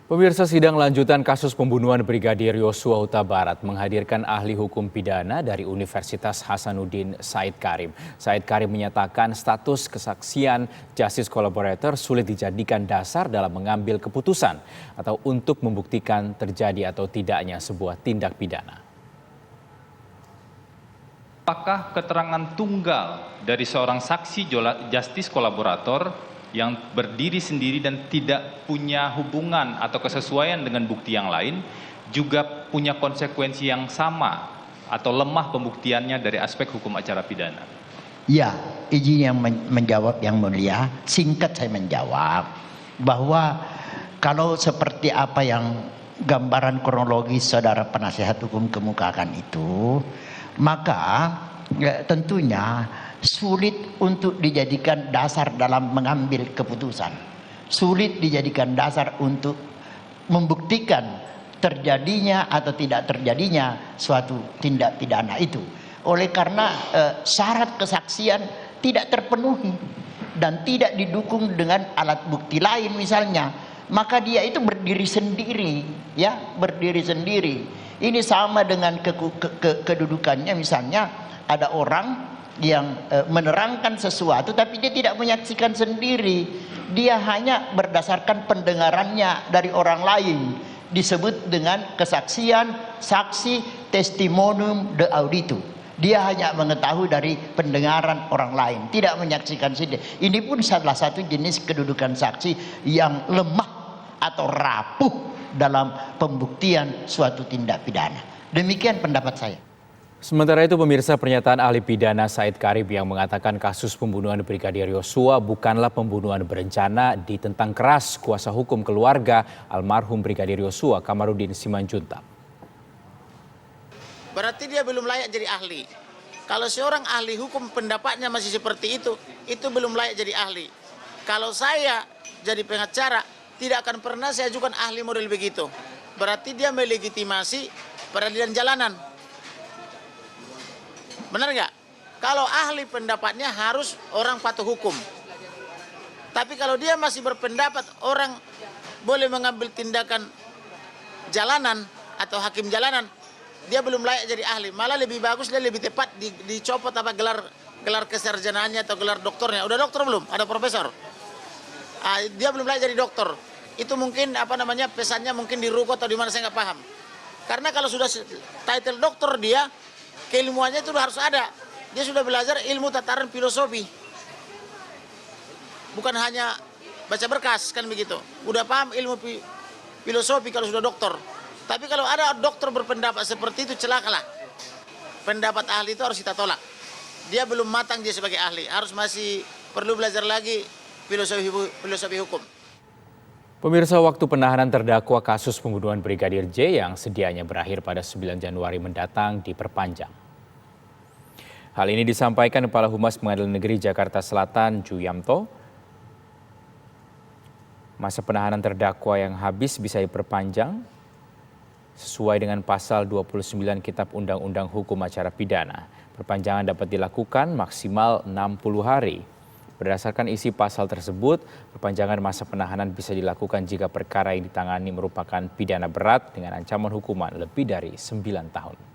Pemirsa, sidang lanjutan kasus pembunuhan Brigadir Yosua Huta Barat menghadirkan ahli hukum pidana dari Universitas Hasanuddin Said Karim. Said Karim menyatakan status kesaksian justice collaborator sulit dijadikan dasar dalam mengambil keputusan atau untuk membuktikan terjadi atau tidaknya sebuah tindak pidana. Apakah keterangan tunggal dari seorang saksi justice kolaborator yang berdiri sendiri dan tidak punya hubungan atau kesesuaian dengan bukti yang lain juga punya konsekuensi yang sama atau lemah pembuktiannya dari aspek hukum acara pidana? Ya, izin yang menjawab yang mulia. Singkat saya menjawab bahwa kalau seperti apa yang gambaran kronologis saudara penasihat hukum kemukakan itu, maka tentunya sulit untuk dijadikan dasar dalam mengambil keputusan. Sulit dijadikan dasar untuk membuktikan terjadinya atau tidak terjadinya suatu tindak pidana itu. Oleh karena syarat kesaksian tidak terpenuhi dan tidak didukung dengan alat bukti lain misalnya, maka dia itu berdiri sendiri, ya, berdiri sendiri. Ini sama dengan kedudukannya, misalnya ada orang yang menerangkan sesuatu tapi dia tidak menyaksikan sendiri, dia hanya berdasarkan pendengarannya dari orang lain, disebut dengan kesaksian saksi testimonium de auditu. Dia hanya mengetahui dari pendengaran orang lain, tidak menyaksikan sendiri. Ini pun salah satu jenis kedudukan saksi yang lemah atau rapuh dalam pembuktian suatu tindak pidana. Demikian pendapat saya. Sementara itu, pemirsa, pernyataan ahli pidana Said Karim yang mengatakan kasus pembunuhan Brigadir Yosua bukanlah pembunuhan berencana ditentang keras kuasa hukum keluarga almarhum Brigadir Yosua, Kamarudin Simanjuntak. Berarti dia belum layak jadi ahli. Kalau seorang ahli hukum pendapatnya masih seperti itu belum layak jadi ahli. Kalau saya jadi pengacara, tidak akan pernah saya ajukan ahli model begitu. Berarti dia melegitimasi peradilan jalanan. Benar nggak? Kalau ahli pendapatnya harus orang patuh hukum. Tapi kalau dia masih berpendapat orang boleh mengambil tindakan jalanan atau hakim jalanan, dia belum layak jadi ahli. Malah lebih bagus, dia lebih tepat dicopot apa gelar kesarjanaannya atau gelar doktornya. Udah dokter belum? Ada profesor. Dia belum layak jadi dokter. Itu mungkin pesannya mungkin di ruko atau di mana, saya nggak paham. Karena kalau sudah title dokter dia, keilmuannya itu harus ada. Dia sudah belajar ilmu tataran filosofi. Bukan hanya baca berkas, kan begitu. Udah paham ilmu filosofi kalau sudah dokter. Tapi kalau ada dokter berpendapat seperti itu, celakalah. Pendapat ahli itu harus kita tolak. Dia belum matang dia sebagai ahli. Harus masih perlu belajar lagi filosofi hukum. Pemirsa, waktu penahanan terdakwa kasus pembunuhan Brigadir J yang sedianya berakhir pada 9 Januari mendatang diperpanjang. Hal ini disampaikan Kepala Humas Pengadilan Negeri Jakarta Selatan, Juyamto. Masa penahanan terdakwa yang habis bisa diperpanjang sesuai dengan pasal 29 Kitab Undang-Undang Hukum Acara Pidana. Perpanjangan dapat dilakukan maksimal 60 hari. Berdasarkan isi pasal tersebut, perpanjangan masa penahanan bisa dilakukan jika perkara yang ditangani merupakan pidana berat dengan ancaman hukuman lebih dari 9 tahun.